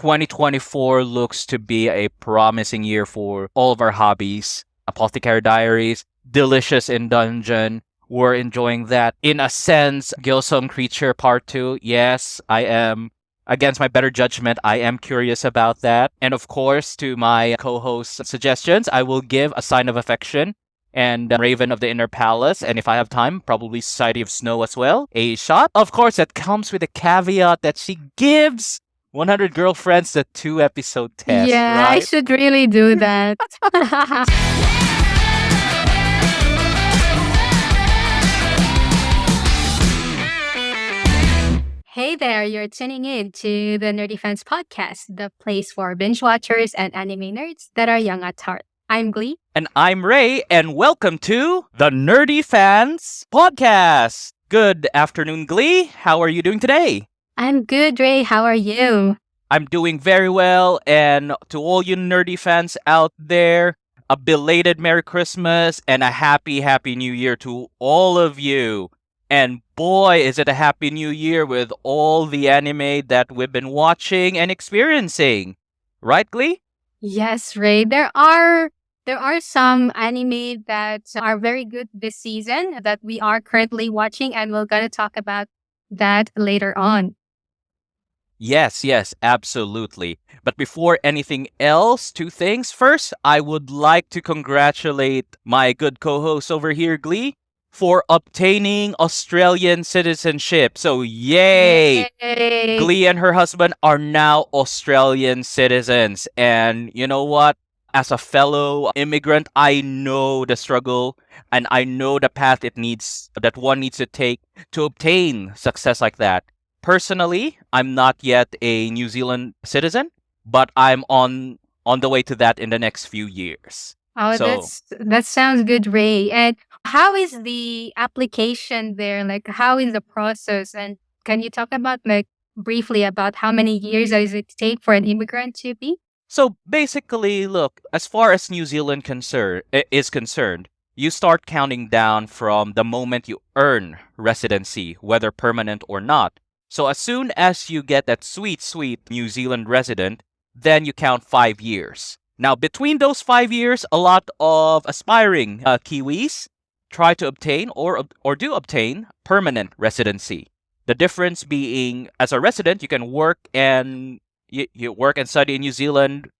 2024 looks to be a promising year for all of our hobbies. Apothecary Diaries, Delicious in Dungeon. We're enjoying that. In a sense, Gyeongseong Creature Part 2. Yes, I am, against my better judgment, I am curious about that. And of course, to my co-host suggestions, I will give A Sign of Affection and Raven of the Inner Palace, and if I have time, probably Society of Snow as well, a shot. Of course, that comes with a caveat that she gives 100 Girlfriends the 2-episode test, Yeah, I right? should really do that. Hey there, you're tuning in to the Nerdy Fans Podcast, the place for binge watchers and anime nerds that are young at heart. I'm Glee. And I'm Ray, and welcome to the Nerdy Fans Podcast. Good afternoon, Glee. How are you doing today? I'm good, Ray. How are you? I'm doing very well, and to all you nerdy fans out there, a belated Merry Christmas and a happy New Year to all of you. And boy, is it a Happy New Year with all the anime that we've been watching and experiencing. Right, Glee? Yes, Ray. There are some anime that are very good this season that we are currently watching, and we're gonna talk about that later on. Yes, absolutely. But before anything else, two things. First, I would like to congratulate my good co-host over here, Glee, for obtaining Australian citizenship. So, yay! Yay! Glee and her husband are now Australian citizens. And you know what? As a fellow immigrant, I know the struggle and I know the path that one needs to take to obtain success like that. Personally, I'm not yet a New Zealand citizen, but I'm on the way to that in the next few years. Oh, So, that sounds good, Ray. And how is the application there? Like, how is the process? And can you talk about briefly about how many years does it take for an immigrant to be? So basically, look, as far as New Zealand is concerned, you start counting down from the moment you earn residency, whether permanent or not. So as soon as you get that sweet New Zealand resident, then you count 5 years. Now, between those 5 years, a lot of aspiring Kiwis try to obtain or do obtain permanent residency. The difference being, as a resident, you can work and you work and study in New Zealand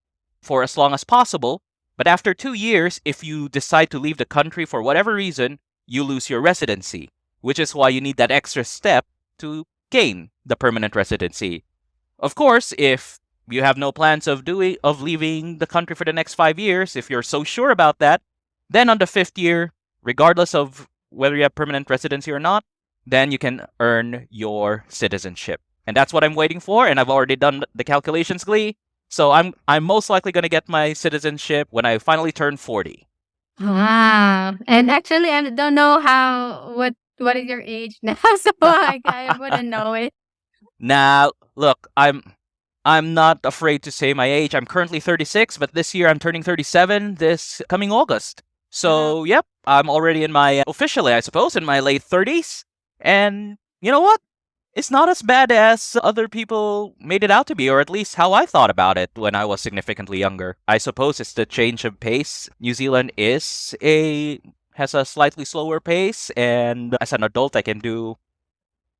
for as long as possible. But after 2 years, if you decide to leave the country for whatever reason, you lose your residency, which is why you need that extra step to gain the permanent residency. Of course, if you have no plans of leaving the country for the next 5 years, if you're so sure about that, then on the 5th year, regardless of whether you have permanent residency or not, then you can earn your citizenship. And that's what I'm waiting for, and I've already done the calculations, Glee. So I'm most likely going to get my citizenship when I finally turn 40. Wow. And actually, I don't know what is your age now, so I wouldn't know it. Now, look, I'm not afraid to say my age. I'm currently 36, but this year I'm turning 37 this coming August. So, yep, I'm already officially, I suppose, in my late 30s. And you know what? It's not as bad as other people made it out to be, or at least how I thought about it when I was significantly younger. I suppose it's the change of pace. New Zealand has a slightly slower pace, and as an adult, I can do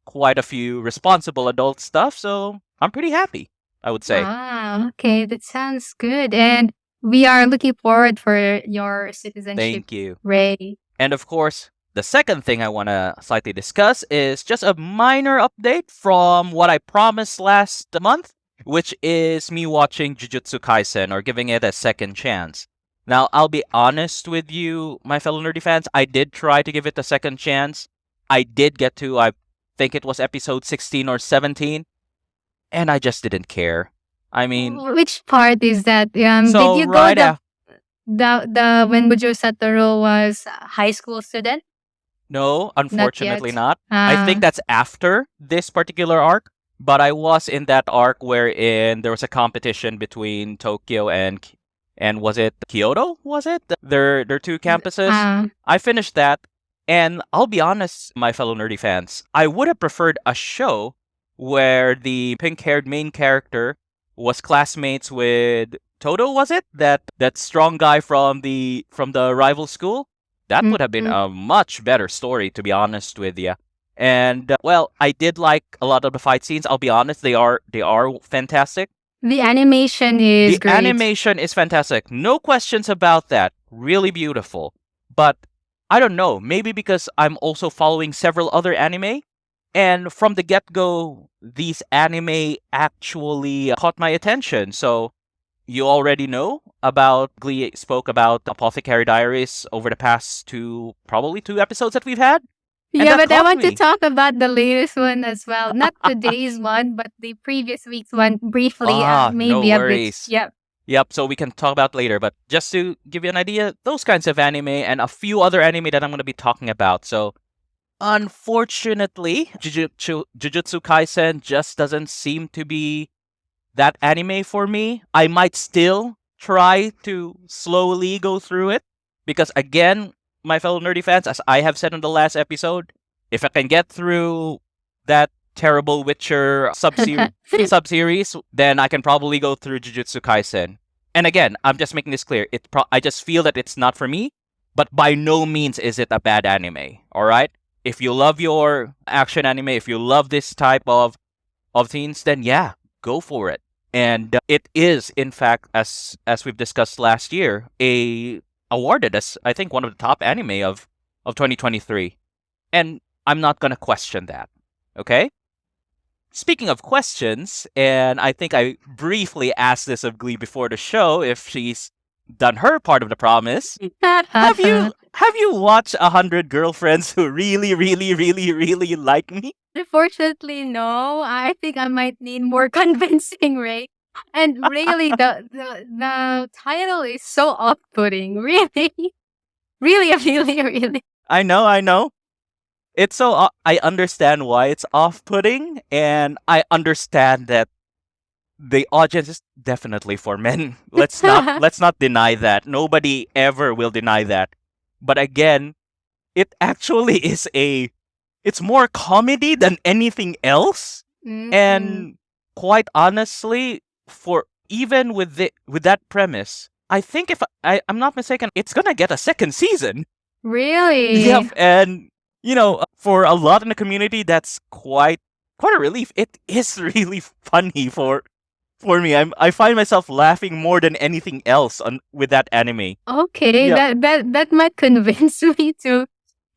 quite a few responsible adult stuff, so I'm pretty happy, I would say. Ah, okay, that sounds good. And we are looking forward for your citizenship, Thank you. Ray. And of course, the second thing I want to slightly discuss is just a minor update from what I promised last month, which is me watching Jujutsu Kaisen or giving it a second chance. Now, I'll be honest with you, my fellow nerdy fans, I did try to give it a second chance. I did get to, I think it was episode 16 or 17, and I just didn't care. I mean, Which part is that? so Did you right go after. the when Bujo Satoru was a high school student? No, unfortunately yet. not. I Ah, think that's after this particular arc, but I was in that arc wherein there was a competition between Tokyo and was it Kyoto? Was it their two campuses? ah, I finished that, and I'll be honest, my fellow nerdy fans, I would have preferred a show where the pink-haired main character was classmates with Toto, was it? That strong guy from the rival school? That would have been Mhm. a much better story, to be honest with you. And well, I did like a lot of the fight scenes. I'll be honest, they are fantastic. The animation is The great. animation is fantastic. No questions about that. Really beautiful. But I don't know, maybe because I'm also following several other anime, and from the get go, these anime actually caught my attention. So you already know about Glee spoke about Apothecary Diaries over the past probably two episodes that we've had, and Yeah, that but I caught want to me. talk about the latest one as well. Not today's one, but the previous week's one briefly, No maybe a bit. worries. Yeah. Yep, so we can talk about later, but just to give you an idea, those kinds of anime and a few other anime that I'm going to be talking about. So, unfortunately, Jujutsu Kaisen just doesn't seem to be that anime for me. I might still try to slowly go through it because, again, my fellow nerdy fans, as I have said in the last episode, if I can get through that terrible Witcher sub-series, then I can probably go through Jujutsu Kaisen. And again, I'm just making this clear. I just feel that it's not for me, but by no means is it a bad anime. All right? If you love your action anime, if you love this type of themes, then yeah, go for it. And it is, in fact, as we've discussed last year, a awarded as I think one of the top anime of 2023. And I'm not gonna question that. Okay. Speaking of questions, and I think I briefly asked this of Glee before the show if she's done her part of the promise. Have you watched 100 Girlfriends Who Really, Really, Really, Really Like Me? Unfortunately, no. I think I might need more convincing, Ray. And really, the title is so off-putting. Really, really, really, really. I know. It's so I understand why it's off-putting, and I understand that the audience is definitely for men. Let's not deny that. Nobody ever will deny that. But again, it actually is it's more comedy than anything else. Mm, And quite honestly, for even with that premise, I think if I'm not mistaken, it's gonna get a second season. Yep, really? and for a lot in the community, that's quite a relief. It is really funny for me. I find myself laughing more than anything else on with that anime. Okay, Yep, that might convince me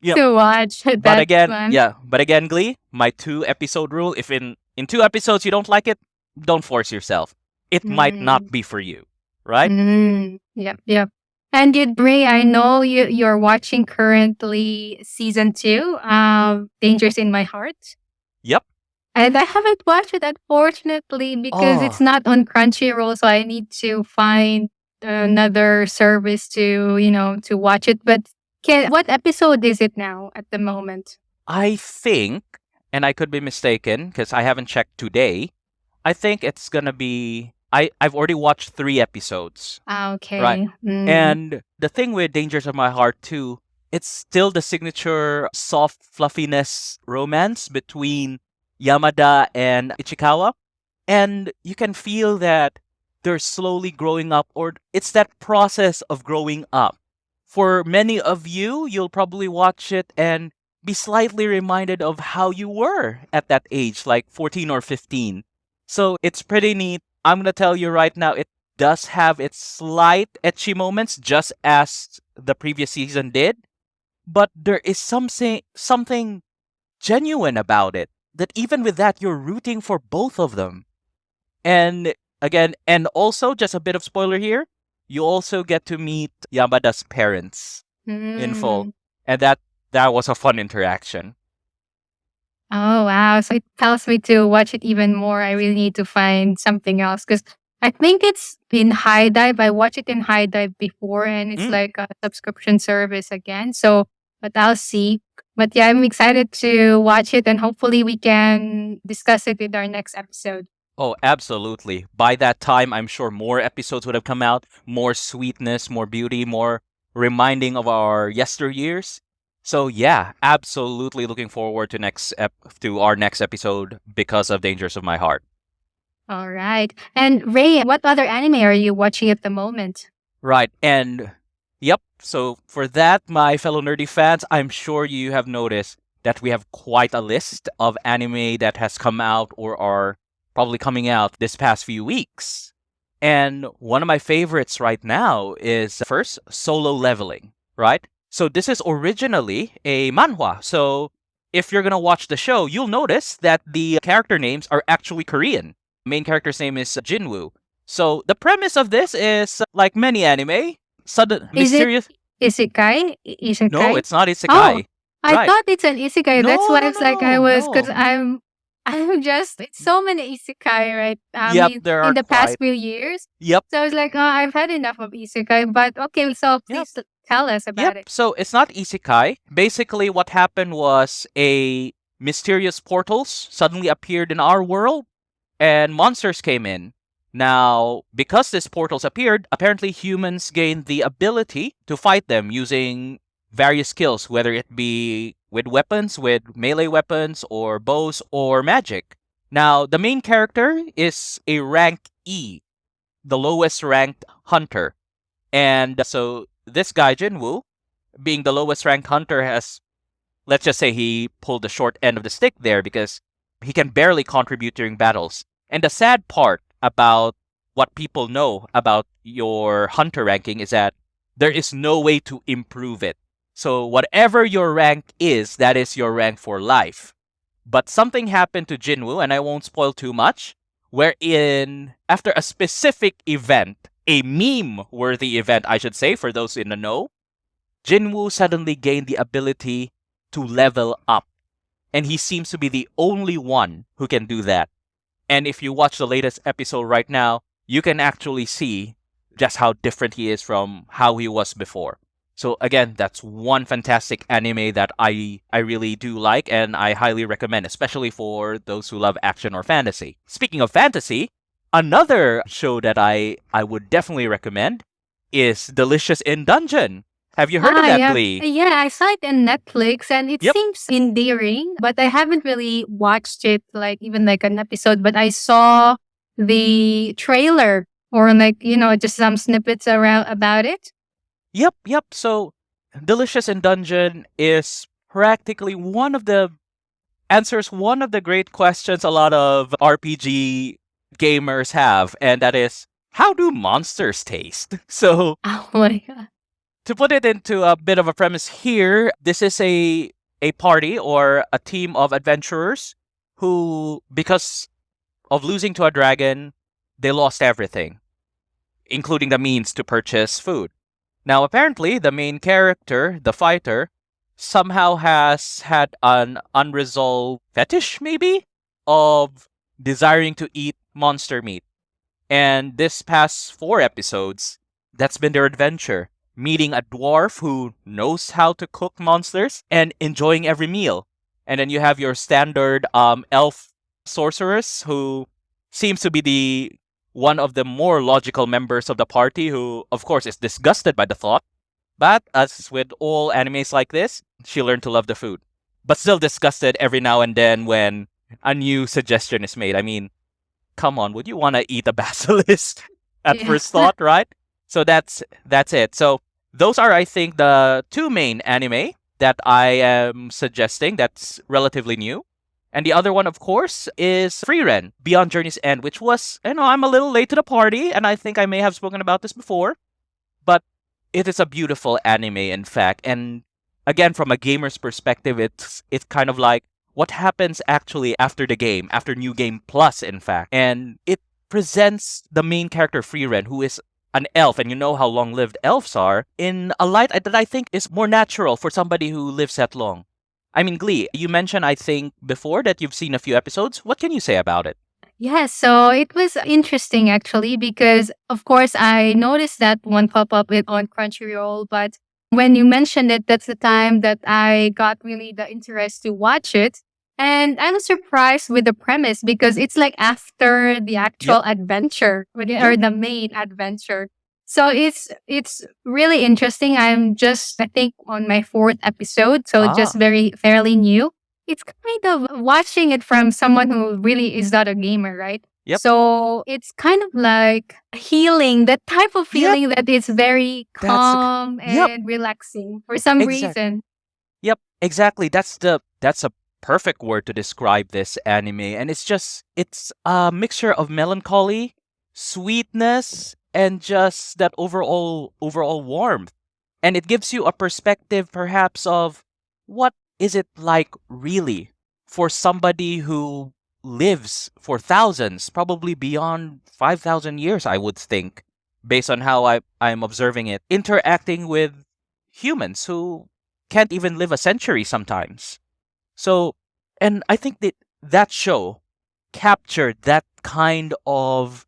yep. to watch But that again, one. yeah. But again, Glee, my 2 episode rule. If in 2 episodes you don't like it, don't force yourself. It might not Mm. be for you, right? Yep, yep. And you, Ray, I know you're watching currently season 2, Dangers in My Heart. Yep. And I haven't watched it unfortunately because it's Oh, not on Crunchyroll, so I need to find another service to, to watch it. But what episode is it now at the moment? I think, and I could be mistaken because I haven't checked today. I think it's gonna be. I've already watched 3 episodes. Ah, Right. okay. Mm. And the thing with Dangers of My Heart too, it's still the signature soft fluffiness romance between Yamada and Ichikawa. And you can feel that they're slowly growing up, or it's that process of growing up. For many of you, you'll probably watch it and be slightly reminded of how you were at that age, like 14 or 15. So it's pretty neat. I'm going to tell you right now, it does have its slight etchy moments, just as the previous season did. But there is something genuine about it. That even with that, you're rooting for both of them. And again, and also, just a bit of spoiler here, you also get to meet Yamada's parents in full. Mm. And that was a fun interaction. Oh, wow. So it tells me to watch it even more. I really need to find something else because I think it's in High Dive. I watched it in High Dive before and it's Mm. like a subscription service again. So, but I'll see. But yeah, I'm excited to watch it and hopefully we can discuss it in our next episode. Oh, absolutely. By that time, I'm sure more episodes would have come out, more sweetness, more beauty, more reminding of our yesteryears. So yeah, absolutely looking forward to our next episode because of Dangers of My Heart. All right. And Ray, what other anime are you watching at the moment? Right. And yep. So for that, my fellow nerdy fans, I'm sure you have noticed that we have quite a list of anime that has come out or are probably coming out this past few weeks. And one of my favorites right now is first Solo Leveling, right? So this is originally a manhwa. So if you're going to watch the show, you'll notice that the character names are actually Korean. Main character's name is Jinwoo. So the premise of this is like many anime, sudden Is it mysterious. isekai? No, Isekai? it's not Oh, isekai. I Right. thought it's an isekai. That's No, why no, it's like I no, was, because no. I'm just, it's so many isekai, right? I Yep, mean, there in are the past quite. few years. Yep, So I was like, oh, I've had enough of isekai, but okay, so yep. please tell us about Yep. it. So it's not isekai. Basically, what happened was a mysterious portals suddenly appeared in our world, and monsters came in. Now, because these portals appeared, apparently humans gained the ability to fight them using various skills, whether it be with weapons, with melee weapons, or bows, or magic. Now, the main character is a rank E, the lowest ranked hunter. And so this guy, Jinwoo, being the lowest ranked hunter, has, let's just say, he pulled the short end of the stick there because he can barely contribute during battles. And the sad part about what people know about your hunter ranking is that there is no way to improve it. So whatever your rank is, that is your rank for life. But something happened to Jinwoo, and I won't spoil too much, wherein after a specific event, a meme worthy event, I should say, for those in the know, Jinwoo suddenly gained the ability to level up. And he seems to be the only one who can do that. And if you watch the latest episode right now, you can actually see just how different he is from how he was before. So again, that's one fantastic anime that I really do like and I highly recommend, especially for those who love action or fantasy. Speaking of fantasy, another show that I would definitely recommend is Delicious in Dungeon. Have you heard of Ah, that, yeah. Glee? Yeah, I saw it in Netflix and it Yep. seems endearing, but I haven't really watched it like even like an episode, but I saw the trailer or like, just some snippets around about it. Yep. So Delicious in Dungeon is practically answers one of the great questions a lot of RPG gamers have, and that is, how do monsters taste? So Oh my god. to put it into a bit of a premise here, this is a party or a team of adventurers who, because of losing to a dragon, they lost everything, including the means to purchase food. Now, apparently, the main character, the fighter, somehow has had an unresolved fetish, maybe, of desiring to eat monster meat. And this past 4 episodes, that's been their adventure. Meeting a dwarf who knows how to cook monsters and enjoying every meal. And then you have your standard elf sorceress who seems to be the one of the more logical members of the party who, of course, is disgusted by the thought. But as with all animes like this, she learned to love the food. But still disgusted every now and then when a new suggestion is made. I mean, come on, would you want to eat a basilisk at Yeah. first thought, right? So that's it. So those are, I think, the two main anime that I am suggesting that's relatively new. And the other one, of course, is Freiren, Beyond Journey's End, which was, I'm a little late to the party, and I think I may have spoken about this before, but it is a beautiful anime, in fact. And again, from a gamer's perspective, it's kind of like what happens actually after the game, after New Game Plus, in fact. And it presents the main character, Freiren, who is an elf, and you know how long-lived elves are, in a light that I think is more natural for somebody who lives that long. I mean, Glee, you mentioned, I think, before that you've seen a few episodes. What can you say about it? Yeah, so it was interesting actually because of course I noticed that one pop up it on Crunchyroll, but when you mentioned it, that's the time that I got really the interest to watch it. And I was surprised with the premise because it's like after the Yep, actual adventure yep. or the main adventure. So it's really interesting. I'm just I think on my fourth episode, so just Ah, very fairly new. It's kind of watching it from someone who really is not a gamer, right? Yep. So it's kind of like healing, that type of Yep. feeling that is very That's a, calm yep. and relaxing for some Exact. reason. Yep. Exactly. That's a perfect word to describe this anime, and it's a mixture of melancholy, sweetness, and just that overall warmth. And it gives you a perspective, perhaps, of what is it like really for somebody who lives for thousands, probably beyond 5,000 years, I would think, based on how I'm observing it, interacting with humans who can't even live a century sometimes. So, and I think that that show captured that kind of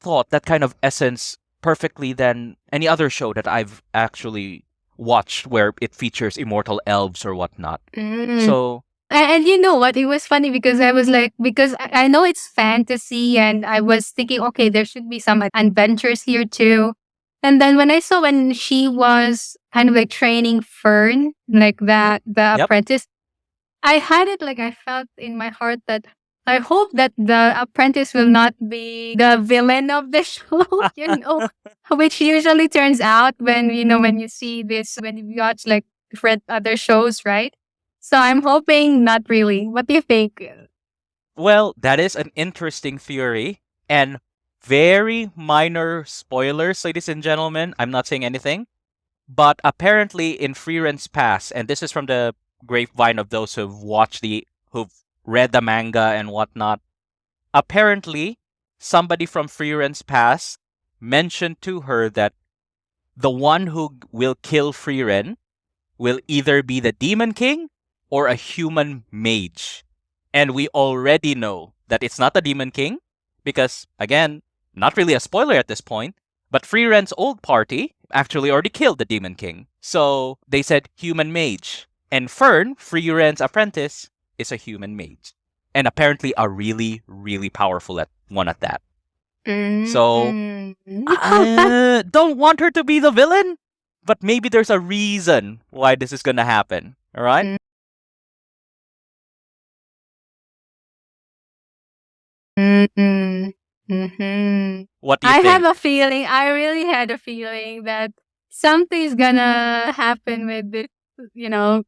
thought, that kind of essence perfectly than any other show that I've actually watched where it features immortal elves or whatnot. Mm. So, And you know what? It was funny because I was like, because I know it's fantasy, and I was thinking, okay, there should be some adventures here too. And then when I saw when she was kind of like training Fern, like that, the yep. apprentice, I had it like I felt in my heart that I hope that the apprentice will not be the villain of the show, which usually turns out when, when you see this, when you watch like different other shows, right? So I'm hoping not really. What do you think? Well, that is an interesting theory and very minor spoilers, ladies and gentlemen. I'm not saying anything. But apparently in Freiren's past, and this is from the grapevine of those who've read the manga and whatnot, apparently somebody from Freiren's past mentioned to her that the one who will kill Freiren will either be the Demon King or a human mage. And we already know that it's not the Demon King because, again, not really a spoiler at this point, but Freiren's old party actually already killed the Demon King. So they said human mage. And Fern, Freiren's apprentice, is a human mage. And apparently a really, really powerful one at that. So Mm. I don't want her to be the villain, but maybe there's a reason why this is gonna happen. All right? Mm-mm. Mhm. What do you I have think? a feeling, I really had a feeling that something's gonna happen with this,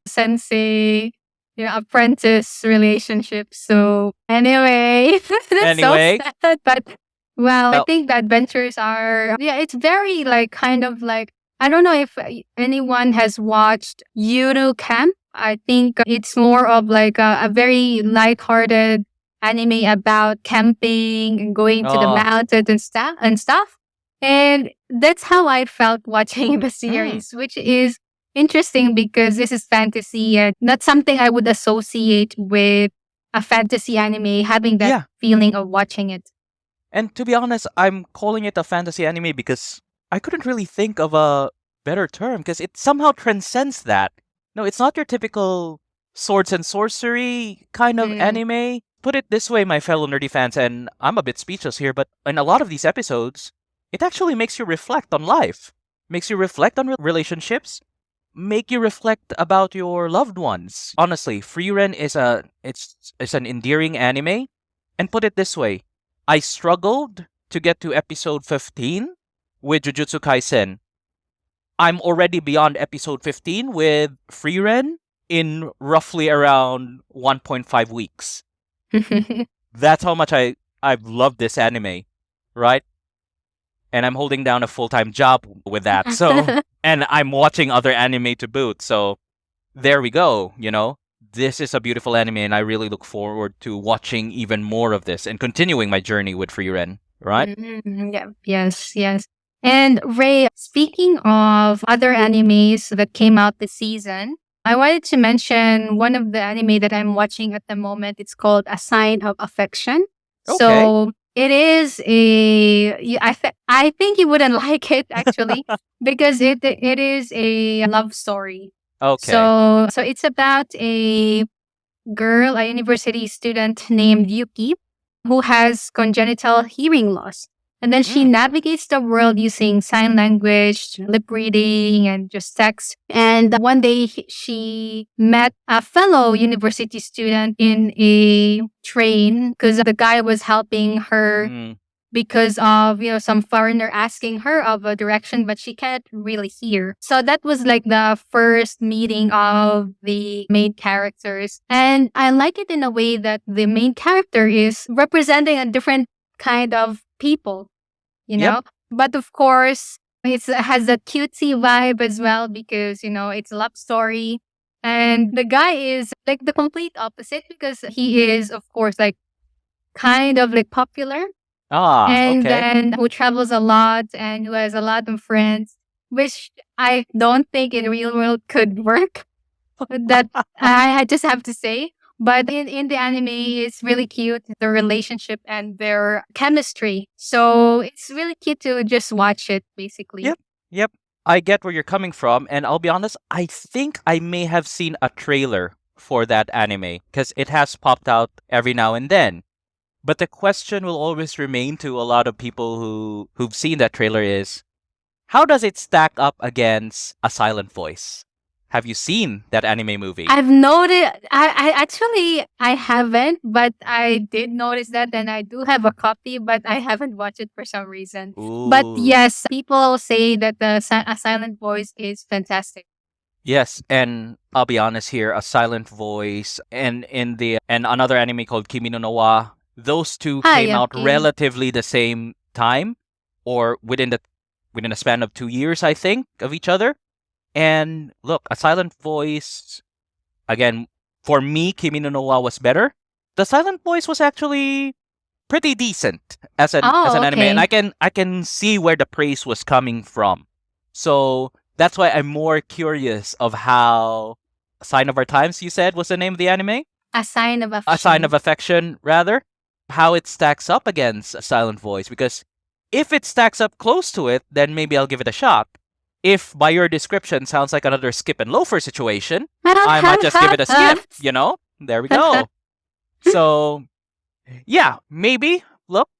sensei, apprentice relationship. So anyway, that's so Anyway, sad. But well, I well, think the adventures are, yeah, it's very like kind of like, I don't know if anyone has watched Yuru Camp. I think it's more of like a very lighthearted anime about camping and going to the oh, mountains and stuff. And that's how I felt watching the mm, series, which is interesting because this is fantasy and not something I would associate with a fantasy anime, having that yeah. feeling of watching it. And to be honest, I'm calling it a fantasy anime because I couldn't really think of a better term because it somehow transcends that. No, it's not your typical swords and sorcery kind of Mm. anime. Put it this way, my fellow nerdy fans, and I'm a bit speechless here, but in a lot of these episodes, it actually makes you reflect on life, makes you reflect on relationships, make you reflect about your loved ones. Honestly, Freiren it's an endearing anime. And put it this way, I struggled to get to episode 15 with Jujutsu Kaisen. I'm already beyond episode 15 with Freiren in roughly around 1.5 weeks. That's how much I've loved this anime, right? And I'm holding down a full-time job with that. So, and I'm watching other anime to boot. So, there we go, This is a beautiful anime and I really look forward to watching even more of this and continuing my journey with Freiren, right? Yeah. Yes, yes. And Ray, speaking of other animes that came out this season, I wanted to mention one of the anime that I'm watching at the moment. It's called A Sign of Affection. Okay. So it is I think you wouldn't like it actually because it is a love story. Okay. So it's about a girl, a university student named Yuki, who has congenital hearing loss. And then she Mm. navigates the world using sign language, lip reading, and just text. And one day she met a fellow university student in a train because the guy was helping her Mm. because of some foreigner asking her of a direction, but she can't really hear. So that was like the first meeting of the main characters, and I like it in a way that the main character is representing a different kind of people, you Yep. know. But of course, it has a cutesy vibe as well because it's a love story, and the guy is like the complete opposite because he is, of course, like kind of like popular Ah, and okay. then who travels a lot and who has a lot of friends, which I don't think in real world could work. That I just have to say. But in the anime, it's really cute, the relationship and their chemistry. So it's really cute to just watch it, basically. Yep. Yep. I get where you're coming from, and I'll be honest, I think I may have seen a trailer for that anime because it has popped out every now and then. But the question will always remain to a lot of people who've seen that trailer is, how does it stack up against A Silent Voice? Have you seen that anime movie? I've noticed. I actually I haven't, but I did notice that, and I do have a copy, but I haven't watched it for some reason. But Ooh. yes, people say that A Silent Voice is fantastic. Yes, and I'll be honest here, A Silent Voice and another anime called Kimi no Na wa, those two Ah, came yeah, out Kim. relatively the same time or within a span of 2 years, I think, of each other. And look, A Silent Voice, again, for me, Kimi no Na wa was better. The Silent Voice was actually pretty decent as Oh, an anime, and okay. I can see where the praise was coming from. So that's why I'm more curious of how Sign of Our Times, you said, was the name of the anime? A Sign of A Sign of Affection. Affection, rather. How it stacks up against A Silent Voice. Because if it stacks up close to it, then maybe I'll give it a shot. If by your description sounds like another Skip and Loafer situation, I might just give it a skip, you know? There we go. So, yeah, maybe. Look,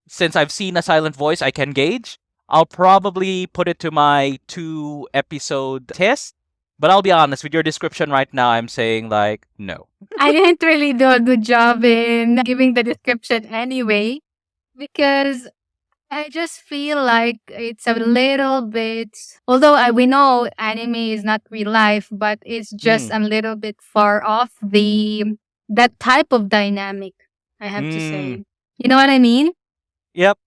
since I've seen A Silent Voice, I can gauge. I'll probably put it to my 2 episode test. But I'll be honest, with your description right now, I'm saying like no. I didn't really do a good job in giving the description anyway, because I just feel like it's a little bit, although we know anime is not real life, but it's just Mm. a little bit far off that type of dynamic, I have to Mm. say. You know what I mean? Yep.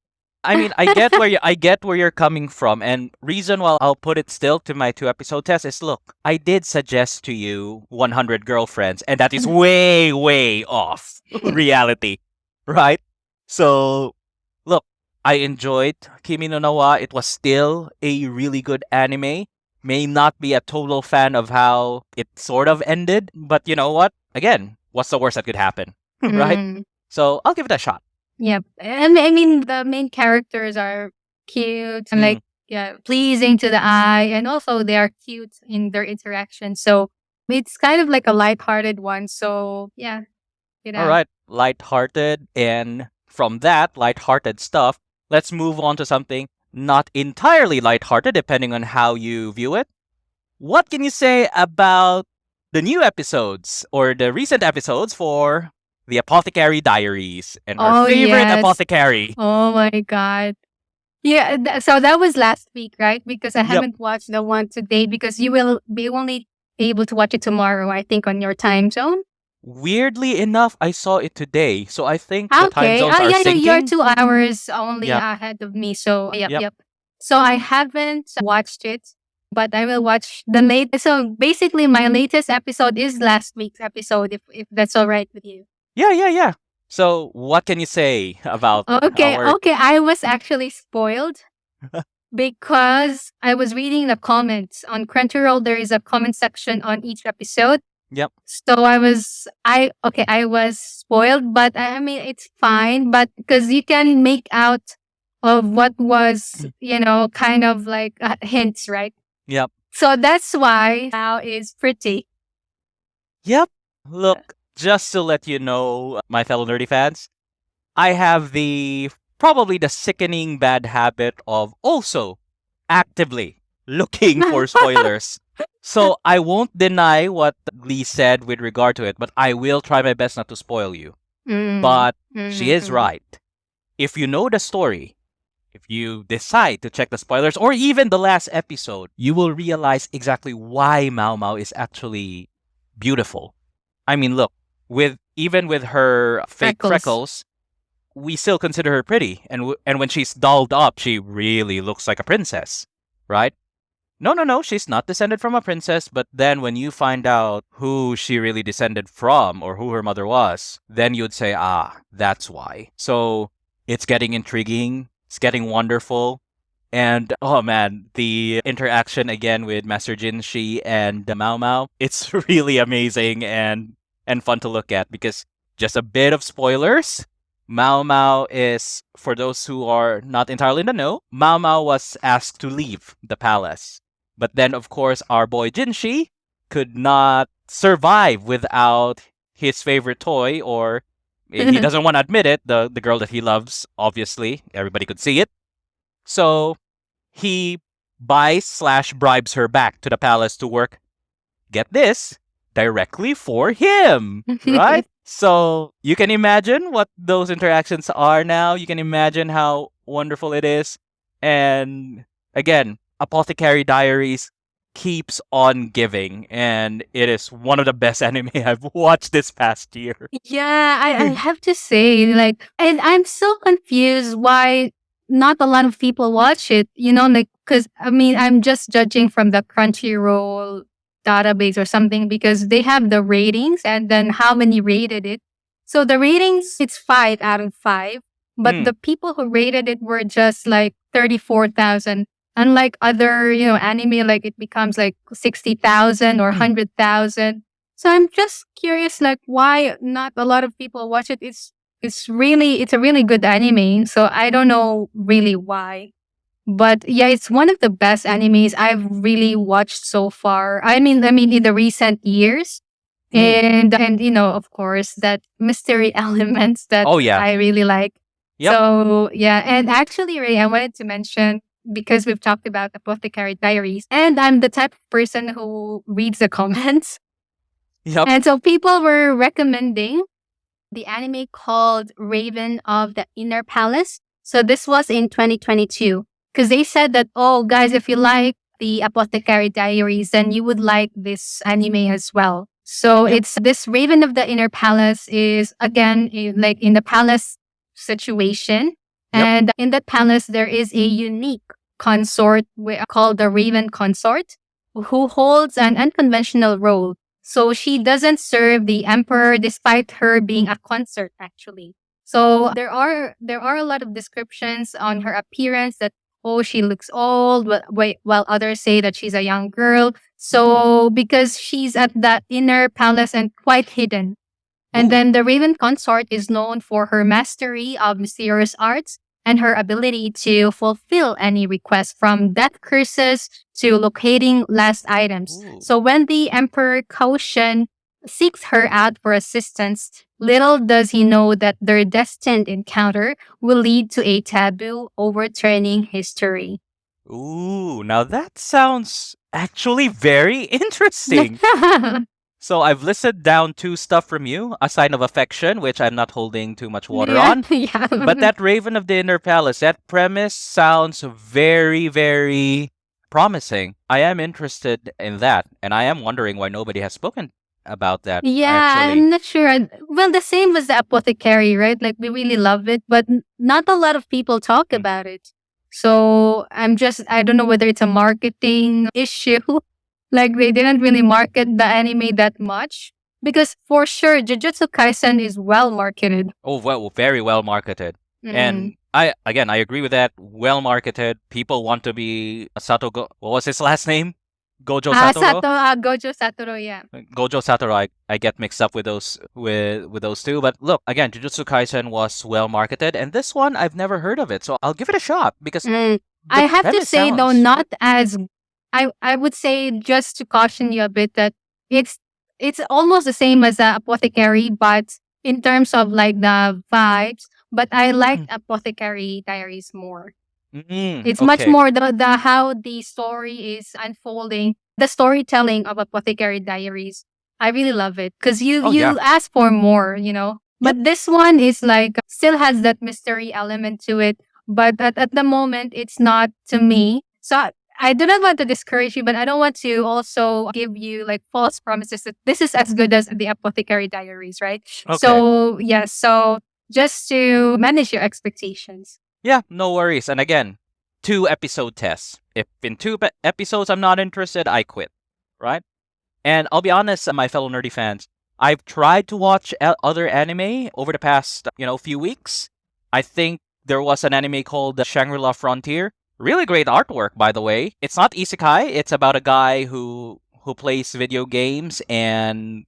I mean, I get where you're coming from, and reason why I'll put it still to my 2 episode test is, look, I did suggest to you 100 girlfriends, and that is way off reality, right? So, look, I enjoyed Kimi no Na wa. It was still a really good anime. May not be a total fan of how it sort of ended, but you know what? Again, what's the worst that could happen, right? Mm, So I'll give it a shot. yep. And I mean, the main characters are cute and Mm. like, yeah, pleasing to the eye. And also they are cute in their interaction. So it's kind of like a lighthearted one. So yeah, All right, lighthearted, and from that lighthearted stuff, let's move on to something not entirely lighthearted, depending on how you view it. What can you say about the new episodes or the recent episodes for the Apothecary Diaries and our Oh, favorite yes. apothecary? Oh my god. Yeah, so that was last week, right? Because I Yep. haven't watched the one today because you will be only able to watch it tomorrow, I think, on your time zone. Weirdly enough, I saw it today, so I think the time Okay. zones Oh, are yeah, you're syncing. 2 hours only Yep. ahead of me. So, yep, Yep. yep. So I haven't watched it, but I will watch the latest. So basically, my latest episode is last week's episode, if that's all right with you. Yeah. So, what can you say about Okay, our? okay. I was actually spoiled because I was reading the comments on Crunchyroll. There is a comment section on each episode. Yep. So I was spoiled, but I mean, it's fine. But because you can make out of what was, kind of like hints, right? Yep. So that's why now is pretty. Yep. Look, just to let you know, my fellow nerdy fans, I have the probably the sickening bad habit of also actively looking for spoilers. So I won't deny what Lee said with regard to it, but I will try my best not to spoil you. Mm. But she is Mm. right. If you know the story, if you decide to check the spoilers or even the last episode, you will realize exactly why Mao Mao is actually beautiful. I mean, look, with even with her fake Freckles. freckles, we still consider her pretty, and and when she's dolled up, she really looks like a princess, right? No, no, no, she's not descended from a princess, but then when you find out who she really descended from or who her mother was, then you'd say, ah, that's why. So it's getting intriguing, it's getting wonderful. And oh man, the interaction again with Master Jinshi and Mao Mao, it's really amazing and fun to look at because just a bit of spoilers. Mao Mao is, for those who are not entirely in the know, Mao Mao was asked to leave the palace. But then, of course, our boy Jinshi could not survive without his favorite toy, or he doesn't want to admit it, the girl that he loves, obviously. Everybody could see it. So he buys slash bribes her back to the palace to work, get this, directly for him, right? So you can imagine what those interactions are now. You can imagine how wonderful it is. And again, Apothecary Diaries keeps on giving, and it is one of the best anime I've watched this past year. Yeah, I have to say, like, and I'm so confused why not a lot of people watch it, like, because I mean, I'm just judging from the Crunchyroll database or something because they have the ratings and then how many rated it. So the ratings, it's 5 out of 5, but Mm, the people who rated it were just like 34,000. Unlike other, anime, like it becomes like 60,000 or 100,000. So I'm just curious, like why not a lot of people watch it. It's a really good anime. So I don't know really why. But yeah, it's one of the best animes I've really watched so far. I mean in the recent years. mm. And of course that mystery elements that Oh, yeah. I really like. Yep. So yeah, and actually Ray, I wanted to mention because we've talked about Apothecary Diaries, and I'm the type of person who reads the comments. Yep. And so people were recommending the anime called Raven of the Inner Palace. So this was in 2022 because they said that, oh, guys, if you like the Apothecary Diaries, then you would like this anime as well. So Yep. it's this Raven of the Inner Palace is again like in the palace situation. Yep. And in that palace, there is a unique consort called the Raven Consort who holds an unconventional role. So she doesn't serve the emperor despite her being a consort actually. So there are a lot of descriptions on her appearance that, oh, she looks old while others say that she's a young girl. So because she's at that inner palace and quite hidden. And Ooh. then the Raven Consort is known for her mastery of mysterious arts and her ability to fulfill any request from death curses to locating lost items. Ooh. So when the Emperor Koshin seeks her out for assistance, little does he know that their destined encounter will lead to a taboo overturning history. Ooh. Now that sounds actually very interesting. So I've listed down two stuff from you, a sign of affection, which I'm not holding too much water Yeah, on. yeah. But that Raven of the Inner Palace, that premise sounds very, very promising. I am interested in that, and I am wondering why nobody has spoken about that, Yeah, actually. I'm not sure. Well, the same as the Apothecary, right? Like we really love it, but not a lot of people talk Mm. about it. So I don't know whether it's a marketing issue. Like they didn't really market the anime that much. Because for sure, Jujutsu Kaisen is well marketed. Oh, well, very well marketed. Mm. And I agree with that. Well marketed. People want to be what was his last name? Gojo Satoru? Gojo Satoru, yeah. Gojo Satoru, I get mixed up with those two. But look, again, Jujutsu Kaisen was well marketed, and this one I've never heard of it, so I'll give it a shot because Mm. the I have to premise say though, sounds. not as I would say just to caution you a bit that it's it's almost the same as the Apothecary, but in terms of like the vibes, but I like Apothecary Diaries more. It's much Okay. more the how the story is unfolding, the storytelling of Apothecary Diaries. I really love it because Oh yeah. you ask for more, you know. Yep. But this one is like still has that mystery element to it, but at the moment it's not to me. So I do not want to discourage you, but I don't want to also give you like false promises that this is as good as the Apothecary Diaries, right? Okay. So yes, so just to manage your expectations. Yeah, no worries. And again, 2 episode tests. If in episodes I'm not interested, I quit. Right? And I'll be honest, my fellow nerdy fans, I've tried to watch other anime over the past, few weeks. I think there was an anime called Shangri-La Frontier. Really great artwork, by the way. It's not isekai. It's about a guy who plays video games, and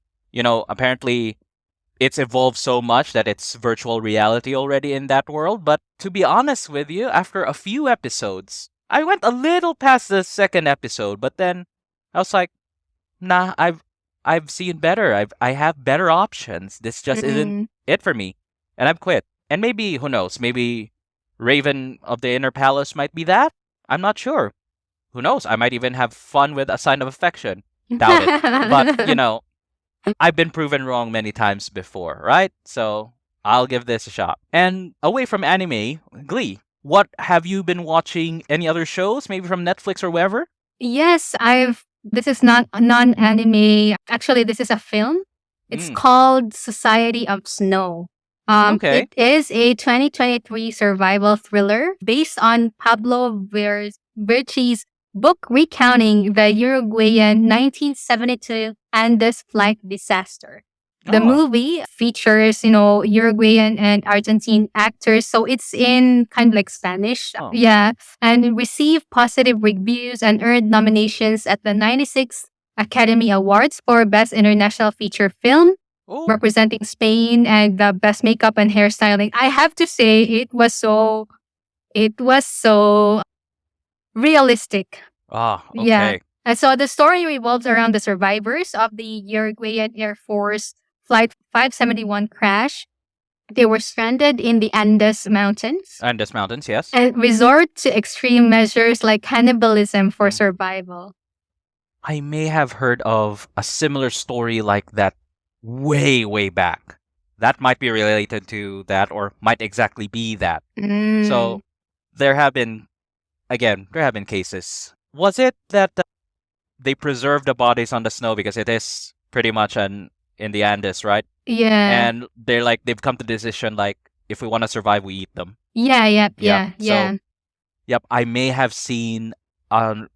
apparently it's evolved so much that it's virtual reality already in that world. But to be honest with you, after a few episodes, I went a little past the second episode, but then I was like, nah, I've seen better. I have better options. This just isn't Mm. it for me. And I've quit. And maybe who knows, maybe Raven of the Inner Palace might be that? I'm not sure. Who knows? I might even have fun with A Sign of Affection. Doubt it. But, I've been proven wrong many times before, right? So I'll give this a shot. And away from anime, Glee. What have you been watching? Any other shows, maybe from Netflix or wherever? Yes, I've this is not a non-anime. Actually, this is a film. It's Mm, called Society of Snow. okay. It is a 2023 survival thriller based on Pablo Virchi's book recounting the Uruguayan 1972 Andes flight disaster. The Oh. movie features, Uruguayan and Argentine actors, so it's in kind of like Spanish. Oh. Yeah, and it received positive reviews and earned nominations at the 96 Academy Awards for Best International Feature Film, Oh. representing Spain, and the best makeup and hairstyling. I have to say it was so realistic. Ah, Yeah. okay. And so the story revolves around the survivors of the Uruguayan Air Force Flight 571 crash. They were stranded in the Andes Mountains Andes Mountains, yes. and resort to extreme measures like cannibalism for Mm. survival. I may have heard of a similar story like that way, way back. That might be related to that or might exactly be that. Mm. So there have been cases. Was it that they preserve the bodies on the snow because it is pretty much in the Andes, right? Yeah. And they've come to the decision like if we want to survive, we eat them. Yeah, Yep. yeah. So yep, I may have seen a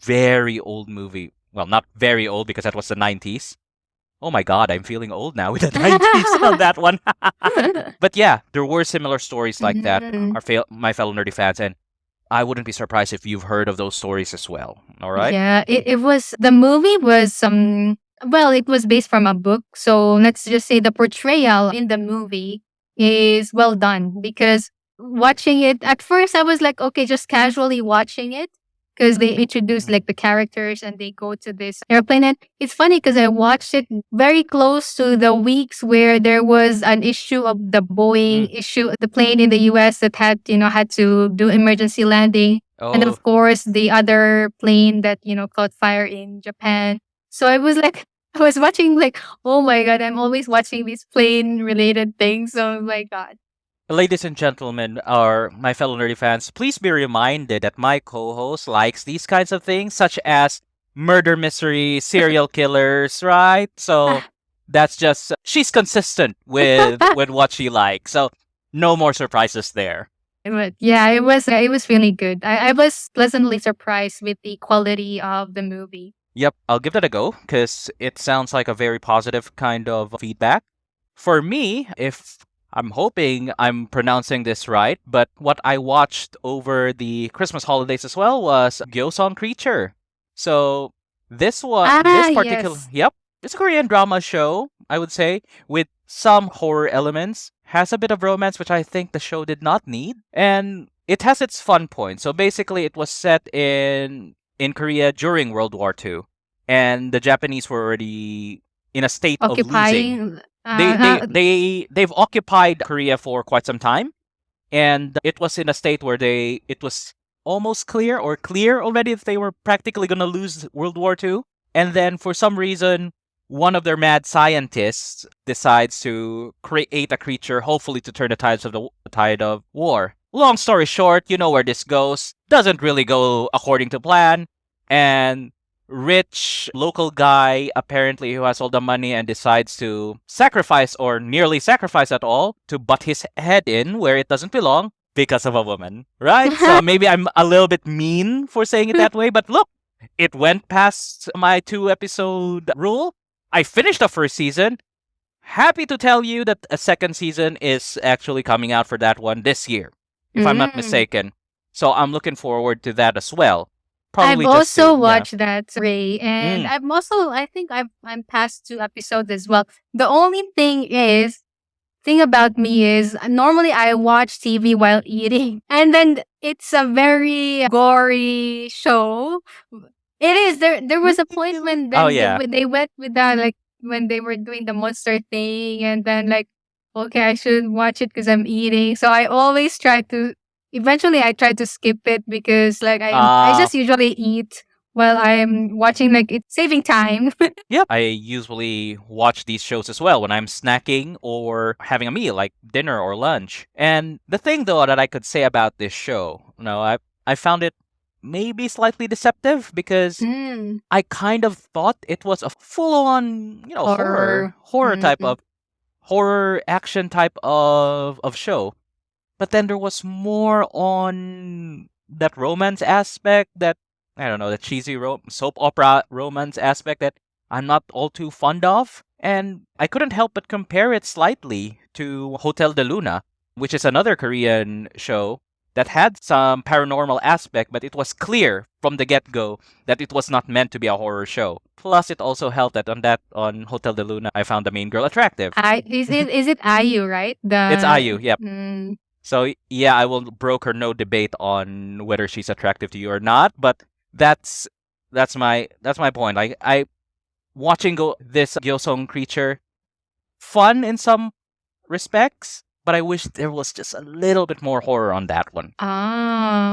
very old movie. Well, not very old because that was the 90s. Oh my god, I'm feeling old now with the 90s on that one. But yeah, there were similar stories like that, Mhm. my fellow nerdy fans, and I wouldn't be surprised if you've heard of those stories as well. All right? Yeah, it was the movie was well, it was based from a book. So let's just say the portrayal in the movie is well done because watching it at first I was like, okay, just casually watching it because they introduce like the characters and they go to this airplane. And it's funny because I watched it very close to the weeks where there was an issue of the Boeing issue, the plane in the US that had to do emergency landing. And Oh, of course, the other plane that, caught fire in Japan. So I was like, I was watching like, oh my God, I'm always watching these plane related things. Oh my God. ladies and gentlemen, or my fellow nerdy fans, please be reminded that my co-host likes these kinds of things, such as murder mystery, serial killers, right? So that's just she's consistent with what she likes. So no more surprises there. But yeah, it was really good. I was pleasantly surprised with the quality of the movie. Yep, I'll give that a go because it sounds like a very positive kind of feedback. For me, if I'm hoping I'm pronouncing this right, but what I watched over the Christmas holidays as well was Gyeongseong Creature. So this particular, Yes. yep, it's a Korean drama show, I would say, with some horror elements. Has a bit of romance, which I think the show did not need, and it has its fun points. So basically, it was set in Korea during World War II, and the Japanese were already in a state of losing. Occupying. They Uh, they uh, they they've occupied Korea for quite some time, and it was in a state where it was almost clear already that they were practically going to lose World War II. And then for some reason, one of their mad scientists decides to create a creature, hopefully to turn the tide of war. Long story short, you know where this goes. Doesn't really go according to plan, and rich local guy apparently who has all the money and decides to sacrifice or nearly sacrifice at all to butt his head in where it doesn't belong because of a woman, right? So maybe I'm a little bit mean for saying it that way, but look, it went past my 2 episode rule. I finished the first season. Happy to tell you that a second season is actually coming out for that one this year, if I'm not mm. mistaken. So I'm looking forward to that as well. I've Probably just also to, yeah. watched that, Ray, and Mm. I'm also I think I'm past 2 episodes as well. The only thing about me is normally I watch TV while eating, and then it's a very gory show. It is there was a point when Oh, then yeah. when they went with that like when they were doing the monster thing, and then like okay I should watch it because I'm eating. So I always try to. Eventually, I try to skip it because like I Uh, just usually eat while I'm watching like it's saving time. yep. I usually watch these shows as well when I'm snacking or having a meal, like dinner or lunch. And the thing, though, that I could say about this show, I found it maybe slightly deceptive because Mm, I kind of thought it was a full-on, horror. horror type Mm. of horror action type of show. But then there was more on that romance aspect, that I don't know, the cheesy soap opera romance aspect that I'm not all too fond of. And I couldn't help but compare it slightly to Hotel de Luna, which is another Korean show that had some paranormal aspect, but it was clear from the get-go that it was not meant to be a horror show. Plus, it also helped that on Hotel de Luna, I found the main girl attractive. I is it IU, right? It's The IU, yep. mm, So yeah, I will broker no debate on whether she's attractive to you or not, but that's that's my point. Like I watching this Gyeongseong Creature, fun in some respects, but I wish there was just a little bit more horror on that one.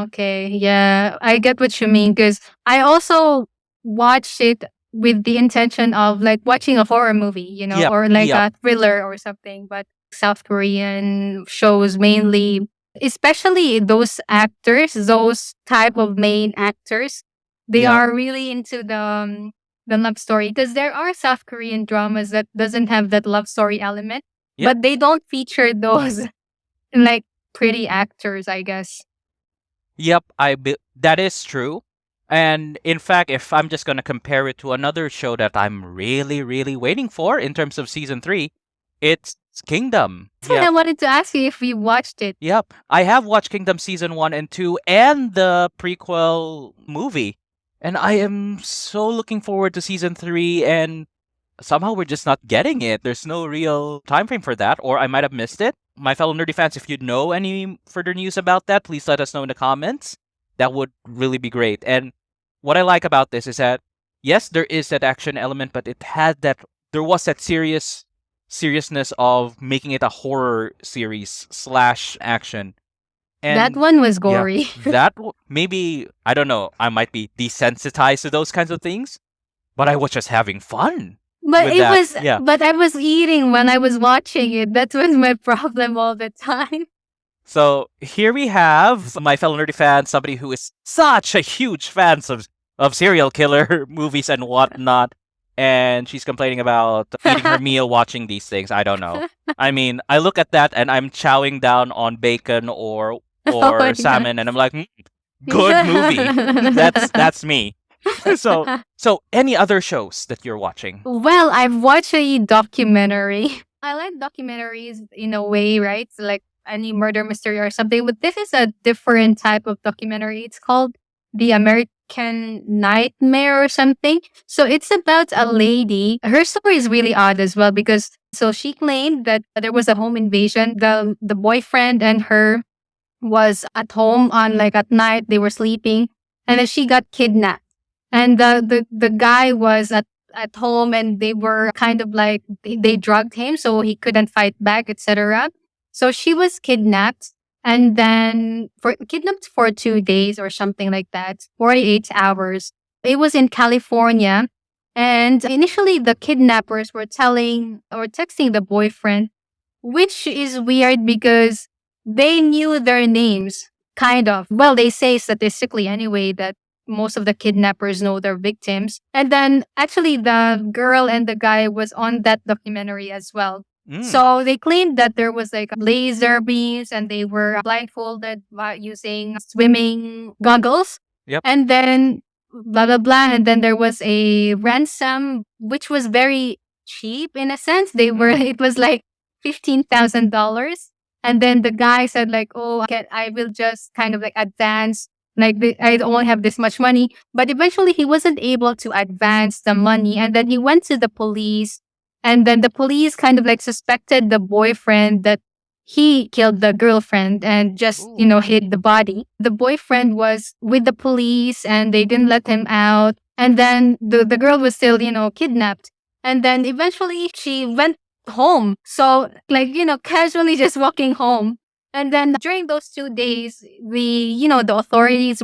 okay. Yeah, I get what you mean because I also watched it with the intention of like watching a horror movie, Yep, or like yep, a thriller or something. But South Korean shows mainly, especially those actors, those type of main actors, they yep, are really into the love story because there are South Korean dramas that doesn't have that love story element, yep, but they don't feature those like pretty actors, I guess. yep. That is true. And in fact, if I'm just gonna compare it to another show that I'm really, really waiting for in terms of season 3, it's Kingdom. That's what I wanted to ask you if you watched it. Yep. I have watched Kingdom season 1 and 2 and the prequel movie. And I am so looking forward to season 3, and somehow we're just not getting it. There's no real time frame for that, or I might have missed it. My fellow nerdy fans, if you know any further news about that, please let us know in the comments. That would really be great. And what I like about this is that yes, there is that action element, but there was that seriousness of making it a horror series slash action. That And one was yeah, gory. maybe, I don't know, I might be desensitized to those kinds of things, but I was just having fun But with it that. was Yeah. but I was eating when I was watching it. That was my problem all the time. So here we have my fellow nerdy fan, somebody who is such a huge fan of serial killer movies and whatnot, and she's complaining about eating her meal watching these things. I don't know. I mean, I look at that and I'm chowing down on bacon or Oh my salmon, and I'm like, good movie. That's me. So any other shows that you're watching? Well, I've watched a documentary. I like documentaries in a way, right? So like any murder mystery or something, but this is a different type of documentary. It's called The American Nightmare or something. So it's about a lady. Her story is really odd as well because so she claimed that there was a home invasion. The boyfriend and her was at home on like at night they were sleeping, and then she got kidnapped, and the guy was at home and they were kind of like they drugged him so he couldn't fight back, etc. So she was kidnapped and then for kidnapped for 2 days or something like that, 48 hours. It was in California. And initially the kidnappers were telling or texting the boyfriend, which is weird because they knew their names, kind of. Well, they say statistically anyway that most of the kidnappers know their victims. And then actually the girl and the guy was on that documentary as well. Mm. So they claimed that there was like laser beams and they were blindfolded by using swimming goggles. Yep. And then blah blah blah. And then there was a ransom which was very cheap in a sense. They were it was like $15,000. And then the guy said like, "Oh, I will just kind of like advance. Like I don't have this much money." But eventually, he wasn't able to advance the money, and then he went to the police. And then the police kind of like suspected the boyfriend that he killed the girlfriend and just hid the body. The boyfriend was with the police, and they didn't let him out. And then the girl was still kidnapped. And then eventually, she went home. So like, casually just walking home. And then during those 2 days, the authorities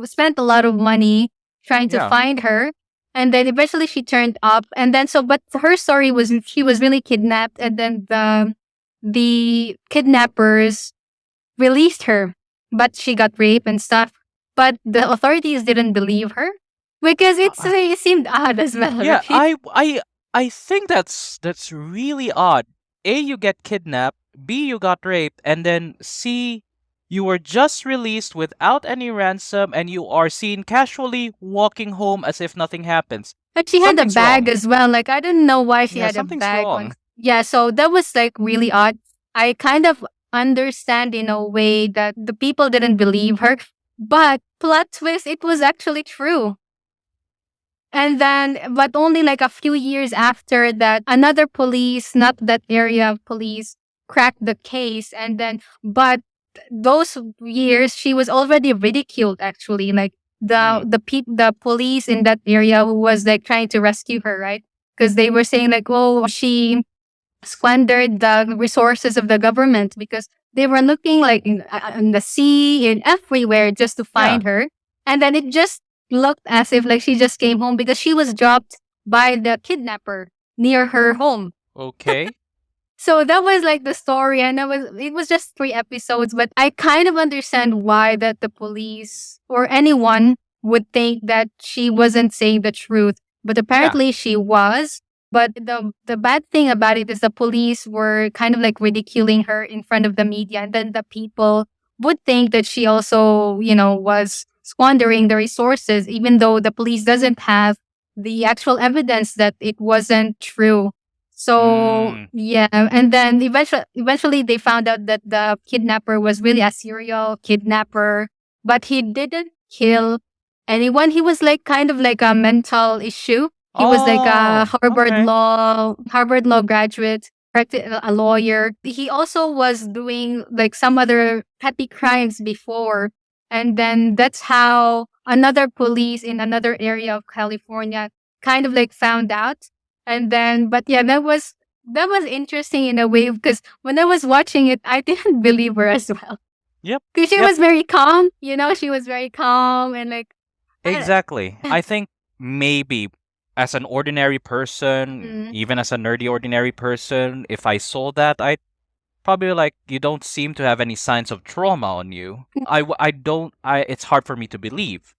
spent a lot of money trying to Yeah. find her. And then eventually she turned up. And then but her story was she was really kidnapped. And then the kidnappers released her, but she got raped and stuff. But the authorities didn't believe her because it seemed odd as well, Yeah, right? I think that's really odd. A, you get kidnapped. B, you got raped, and then C, you were just released without any ransom, and you are seen casually walking home as if nothing happens. But she had a Something's bag wrong. as well. Like I didn't know why she Yeah, had a something's bag on. wrong. Yeah, so that was like really odd. I kind of understand in a way that the people didn't believe her, but plot twist, it was actually true. And then, but only like a few years after that, another police, not that area of police, cracked the case. And then, but those years, she was already ridiculed. Actually, like Mm. the police in that area who was like trying to rescue her, right? Because they were saying like, oh, she squandered the resources of the government because they were looking like in the sea, in everywhere just to Yeah. find her. And then it just looked as if like she just came home because she was dropped by the kidnapper near her home. Okay. So that was like the story, and it was just 3 episodes, but I kind of understand why that the police or anyone would think that she wasn't saying the truth, but apparently she was. But the bad thing about it is the police were kind of like ridiculing her in front of the media, and then the people would think that she also, was squandering the resources, even though the police doesn't have the actual evidence that it wasn't true. So Mm. yeah, and then eventually they found out that the kidnapper was really a serial kidnapper, but he didn't kill anyone. He was like kind of like a mental issue. He was like a Oh, okay. Harvard Law graduate, a lawyer. He also was doing like some other petty crimes before, and then that's how another police in another area of California kind of like found out. And then, but yeah, that was interesting in a way because when I was watching it, I didn't believe her as well Yep. because she Yep. was very calm. She was very calm and like Exactly. I think maybe as an ordinary person, Mm. even as a nerdy ordinary person, if I saw that, I'd probably like, you don't seem to have any signs of trauma on you. I don't, it's hard for me to believe.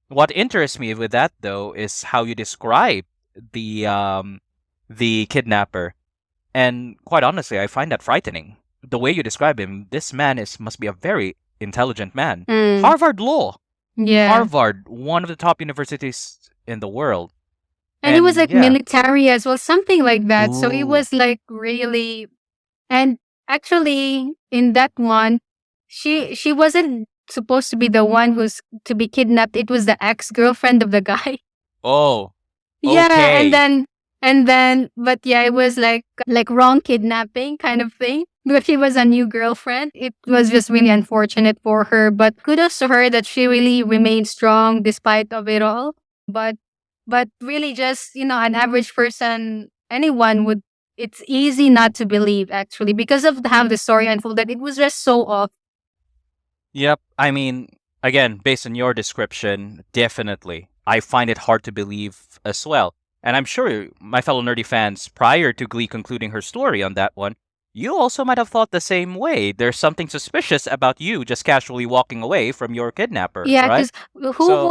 What interests me with that though is how you describe the, the kidnapper. And quite honestly, I find that frightening. The way you describe him, this man must be a very intelligent man. Mm. Harvard Law. Yeah. Harvard, one of the top universities in the world. And it was like yeah. military as well, something like that. So it Ooh. was like really, and actually in that one, she wasn't supposed to be the one who's to be kidnapped. It was the ex-girlfriend of the guy. Oh, Yeah, okay. but yeah, it was like wrong kidnapping kind of thing. But she was a new girlfriend. It was just really unfortunate for her. But kudos to her that she really remained strong despite of it all. But But really, just, an average person, anyone would, it's easy not to believe, actually, because of how the story unfolded. It was just so off. Yep. I mean, again, based on your description, definitely. I find it hard to believe as well. And I'm sure my fellow nerdy fans, prior to Glee concluding her story on that one, you also might have thought the same way. There's something suspicious about you just casually walking away from your kidnapper, Yeah, right? because who So,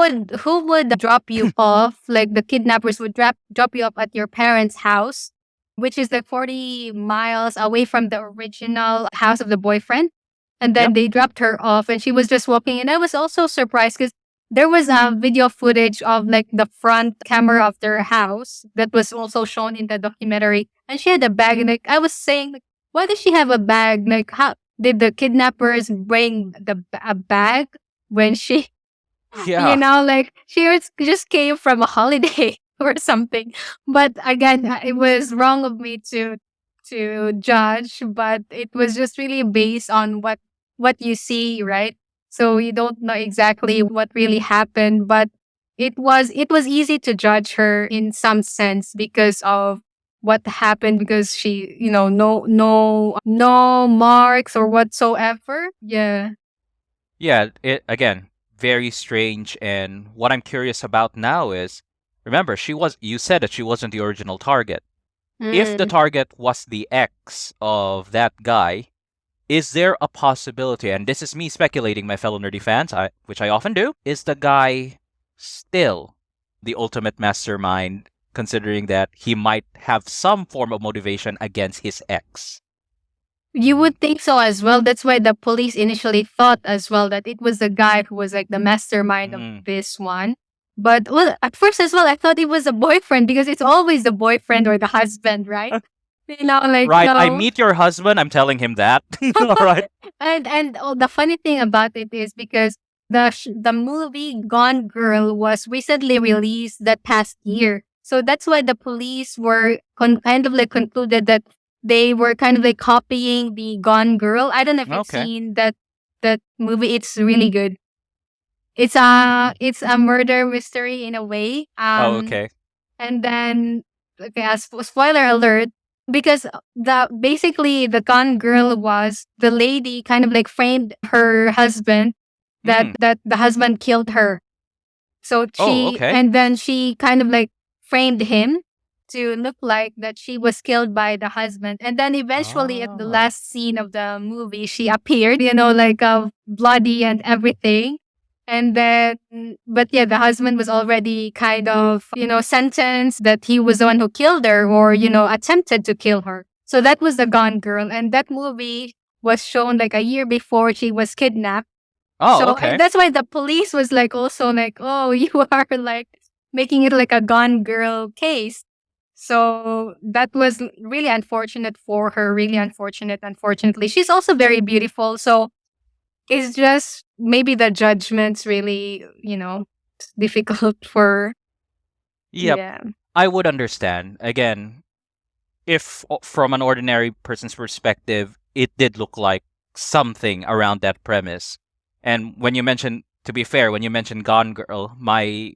would drop you off? Like the kidnappers would drop you off at your parents' house, which is like 40 miles away from the original house of the boyfriend. And then yep. they dropped her off, and she was just walking. And I was also surprised because there was a video footage of like the front camera of their house that was also shown in the documentary. And she had a bag, and like I was saying, like, why does she have a bag? Like, how did the kidnappers bring a bag when she, Yeah. like she just came from a holiday or something? But again, it was wrong of me to judge, but it was just really based on what you see, right? So you don't know exactly what really happened, but it was easy to judge her in some sense because of what happened, because she, no marks or whatsoever. Yeah. Yeah, it again, very strange. And what I'm curious about now is, remember, you said that she wasn't the original target. If the Mm. target was the ex of that guy, is there a possibility, and this is me speculating, my fellow nerdy fans, which I often do, is the guy still the ultimate mastermind, considering that he might have some form of motivation against his ex? You would think so as well. That's why the police initially thought as well that it was the guy who was like the mastermind of Mm. this one. But well, at first as well, I thought it was a boyfriend because it's always the boyfriend or the husband, right? Like Right, I no. meet your husband, I'm telling him that. All right. And the funny thing about it is because the movie Gone Girl was recently released that past year, so that's why the police were kind of like concluded that they were kind of like copying the Gone Girl. I don't know if you've Okay. seen that movie. It's really good. It's a murder mystery in a way. Oh, okay. And then, okay, as spoiler alert, because the basically the Gone Girl was the lady kind of like framed her husband that Mm. the husband killed her. So Oh, okay. and then she kind of like framed him to look like that she was killed by the husband. And then eventually at the Ah. last scene of the movie, she appeared, like bloody and everything. And then, but yeah, the husband was already kind of, sentenced that he was the one who killed her or, attempted to kill her. So that was the Gone Girl. And that movie was shown like a year before she was kidnapped. Oh, So okay. that's why the police was like also like, oh, you are like making it like a Gone Girl case. So that was really unfortunate for her, really unfortunate, unfortunately. She's also very beautiful. So it's just maybe the judgment's really, difficult for, Yep. yeah. I would understand. Again, if from an ordinary person's perspective, it did look like something around that premise. And when you mentioned, to be fair, when you mentioned Gone Girl, my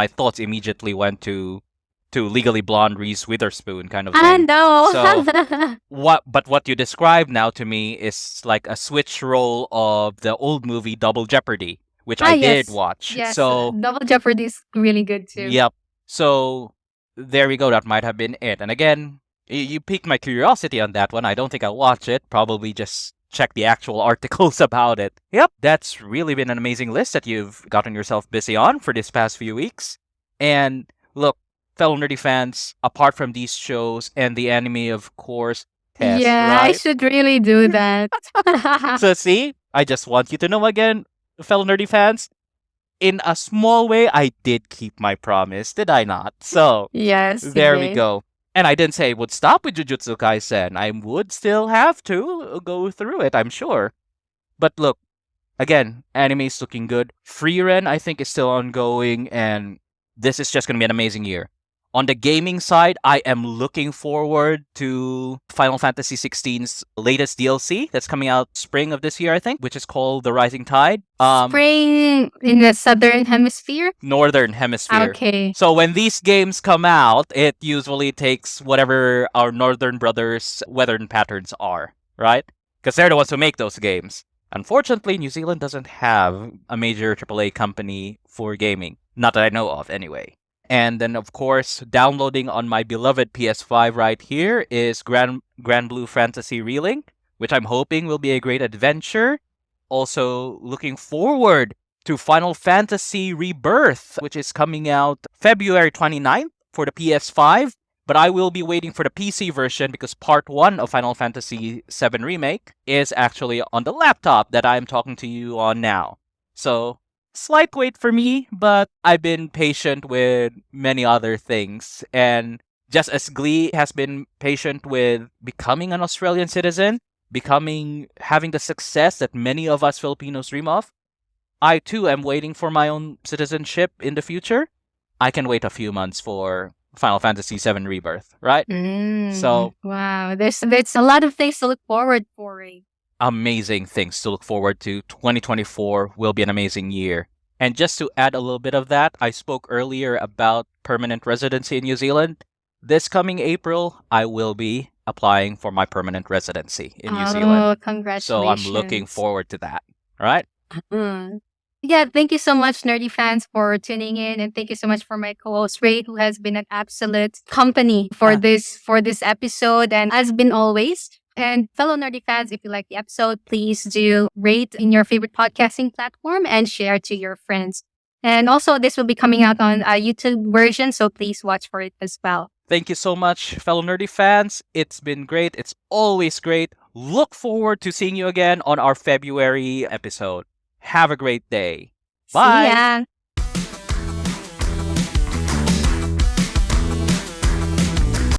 thoughts immediately went to Legally Blonde Reese Witherspoon kind of I thing. know. So what you described now to me is like a switch roll of the old movie Double Jeopardy, which I did Yes. watch. Yes. So Double Jeopardy is really good too. yep. So there we go. That might have been it. And again, you piqued my curiosity on that one. I don't think I'll watch it. Probably just check the actual articles about it. Yep, that's really been an amazing list that you've gotten yourself busy on for this past few weeks. And look, fellow nerdy fans, apart from these shows and the anime, of course, test, Yeah, I right? should really do that. So see, I just want you to know again, fellow nerdy fans, in a small way, I did keep my promise, did I not? So, Yes, you there we did. go. And I didn't say I would stop with Jujutsu Kaisen. I would still have to go through it, I'm sure. But look, again, anime's looking good. Freiren, I think, is still ongoing, and this is just going to be an amazing year. On the gaming side, I am looking forward to Final Fantasy XVI's latest DLC that's coming out spring of this year, I think, which is called The Rising Tide. Spring in the southern hemisphere? Northern Hemisphere. Okay. So when these games come out, it usually takes whatever our northern brothers' weather patterns are, right? Because they're the ones who make those games. Unfortunately, New Zealand doesn't have a major AAA company for gaming. Not that I know of, anyway. And then, of course, downloading on my beloved PS5 right here is Grand Blue Fantasy Relink, which I'm hoping will be a great adventure. Also, looking forward to Final Fantasy Rebirth, which is coming out February 29th for the PS5. But I will be waiting for the PC version because part 1 of Final Fantasy VII Remake is actually on the laptop that I'm talking to you on now. So, slight wait for me, but I've been patient with many other things. And just as Glee has been patient with becoming an Australian citizen, having the success that many of us Filipinos dream of, I too am waiting for my own citizenship in the future. I can wait a few months for Final Fantasy VII Rebirth, right? So wow, there's a lot of things to look forward for. amazing things to look forward to. 2024 will be an amazing year. And just to add a little bit of that, I spoke earlier about permanent residency in New Zealand. This coming April, I will be applying for my permanent residency in New Zealand. Oh, congratulations. So I'm looking forward to that. All right? Yeah, thank you so much, nerdy fans, for tuning in, and thank you so much for my co-host Ray, who has been an absolute company for this episode, and has been always. And fellow nerdy fans, if you like the episode, please do rate in your favorite podcasting platform and share to your friends. And also, this will be coming out on a YouTube version, so please watch for it as well. Thank you so much, fellow nerdy fans. It's been great. It's always great. Look forward to seeing you again on our February episode. Have a great day. Bye. See ya.